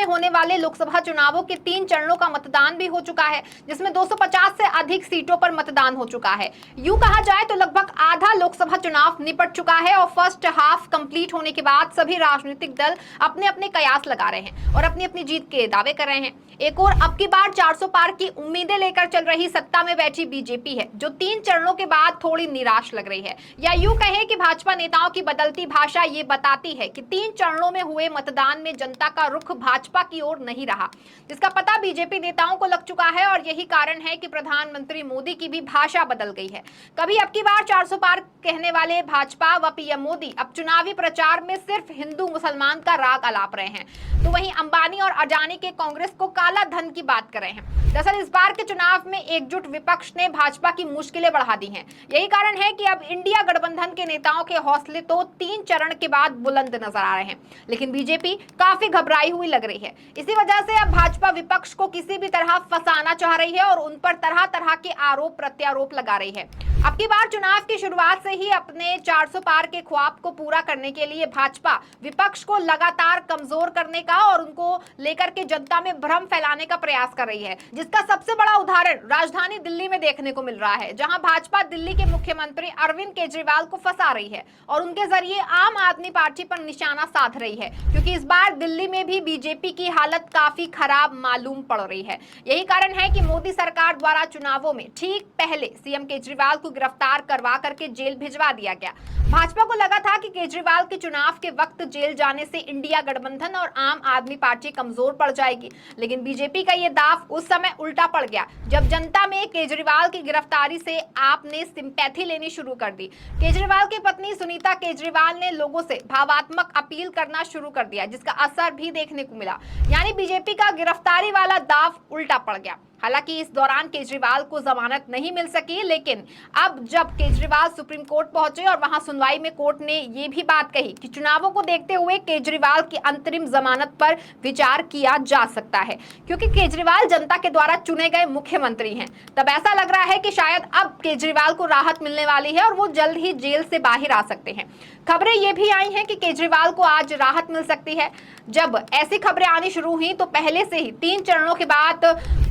में होने वाले लोकसभा चुनावों के 3 चरणों का मतदान भी हो चुका है, जिसमें 250 से अधिक सीटों पर मतदान हो चुका है। यूं कहा जाए तो लगभग आधा लोकसभा चुनाव निपट चुका है और फर्स्ट हाफ कंप्लीट होने के बाद सभी राजनीतिक दल अपने अपने कयास लगा रहे हैं और अपनी अपनी जीत के दावे कर रहे हैं। एक और अब की बार 400 पार की उम्मीदें लेकर चल रही सत्ता में बैठी बीजेपी है, जो 3 चरणों के बाद थोड़ी निराश लग रही है। या यूं कहें कि भाजपा नेताओं की बदलती भाषा ये बताती है कि 3 चरणों में हुए मतदान में जनता का रुख भाजपा की ओर नहीं रहा, जिसका पता बीजेपी नेताओं को लग चुका है। और यही कारण है कि प्रधानमंत्री मोदी की भी भाषा बदल गई है। कभी अब की बार 400 पार कहने वाले भाजपा व पीएम मोदी अब चुनावी प्रचार में सिर्फ हिंदू मुसलमान का राग अलाप रहे हैं, तो वहीं अंबानी और अडानी के कांग्रेस को काला धन की बात कर रहे हैं। दरअसल इस बार के चुनाव में एकजुट विपक्ष ने भाजपा की मुश्किलें बढ़ा दी हैं। यही कारण है कि अब इंडिया गठबंधन के नेताओं के हौसले तो 3 चरण के बाद बुलंद नजर आ रहे हैं, लेकिन बीजेपी काफी घबराई हुई लग रही है। इसी वजह से अब भाजपा विपक्ष को किसी भी तरह फंसाना चाह रही है और उन पर तरह तरह के आरोप प्रत्यारोप लगा रही है। अब की बार चुनाव की शुरुआत से ही अपने 400 पार के ख्वाब को पूरा करने के लिए भाजपा विपक्ष को लगातार कमजोर करने का और उनको लेकर के जनता में भ्रम फैलाने का प्रयास कर रही है, जिसका सबसे बड़ा उदाहरण राजधानी दिल्ली में देखने को मिल रहा है, जहां भाजपा दिल्ली के मुख्यमंत्री अरविंद केजरीवाल को फंसा रही है और उनके जरिए आम आदमी पार्टी पर निशाना साध रही है, क्योंकि इस बार दिल्ली में भी बीजेपी की हालत काफी खराब मालूम पड़ रही है। यही कारण है कि मोदी सरकार द्वारा चुनावों में ठीक पहले सीएम केजरीवाल को गिरफ्तार करवा करके जेल भिजवा दिया गया। भाजपा को लगा था कि केजरीवाल के चुनाव के वक्त जेल जाने से इंडिया गठबंधन और आम आदमी पार्टी कमजोर पड़ जाएगी, लेकिन बीजेपी का ये दाव उस समय उल्टा पड़ गया, जब जनता में केजरीवाल की गिरफ्तारी से आपने सिंपैथी लेनी शुरू कर दी। केजरीवाल की पत्नी सुनीता केजरीवाल ने लोगों से भावात्मक अपील करना शुरू कर दिया, जिसका असर भी देखने को मिला, यानी बीजेपी का गिरफ्तारी वाला दाव उल्टा पड़ गया। हालांकि इस दौरान केजरीवाल को जमानत नहीं मिल सकी, लेकिन अब जब केजरीवाल सुप्रीम कोर्ट पहुंचे और वहां सुनवाई में कोर्ट ने ये भी बात कही कि चुनावों को देखते हुए केजरीवाल की अंतरिम जमानत पर विचार किया जा सकता है, क्योंकि केजरीवाल जनता के द्वारा चुने गए मुख्यमंत्री हैं। तब ऐसा लग रहा है कि शायद अब केजरीवाल को राहत मिलने वाली है और वो जल्द ही जेल से बाहर आ सकते हैं। खबरें ये भी आई हैं कि केजरीवाल को आज राहत मिल सकती है। जब ऐसी खबरें आनी शुरू हुई तो पहले से ही 3 चरणों के बाद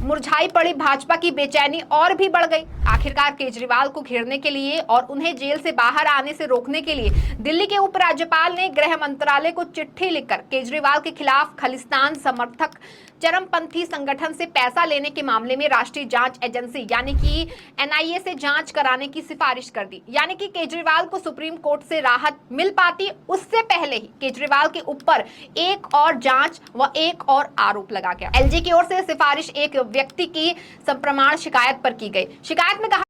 मुरझाई पड़ी भाजपा की बेचैनी और भी बढ़ गई। आखिरकार केजरीवाल को घेरने के लिए और उन्हें जेल से बाहर आने से रोकने के लिए दिल्ली के उपराज्यपाल ने गृह मंत्रालय को चिट्ठी लिखकर केजरीवाल के खिलाफ खालिस्तान समर्थक चरमपंथी संगठन से पैसा लेने के मामले में राष्ट्रीय जांच एजेंसी यानी कि एनआईए से जांच कराने की सिफारिश कर दी। यानी कि केजरीवाल को सुप्रीम कोर्ट से राहत मिल पाती उससे पहले ही केजरीवाल के ऊपर एक और जांच व एक और आरोप लगा गया। एलजी की ओर से सिफारिश एक व्यक्ति की सप्रमाण शिकायत पर की गई। शिकायत में कहा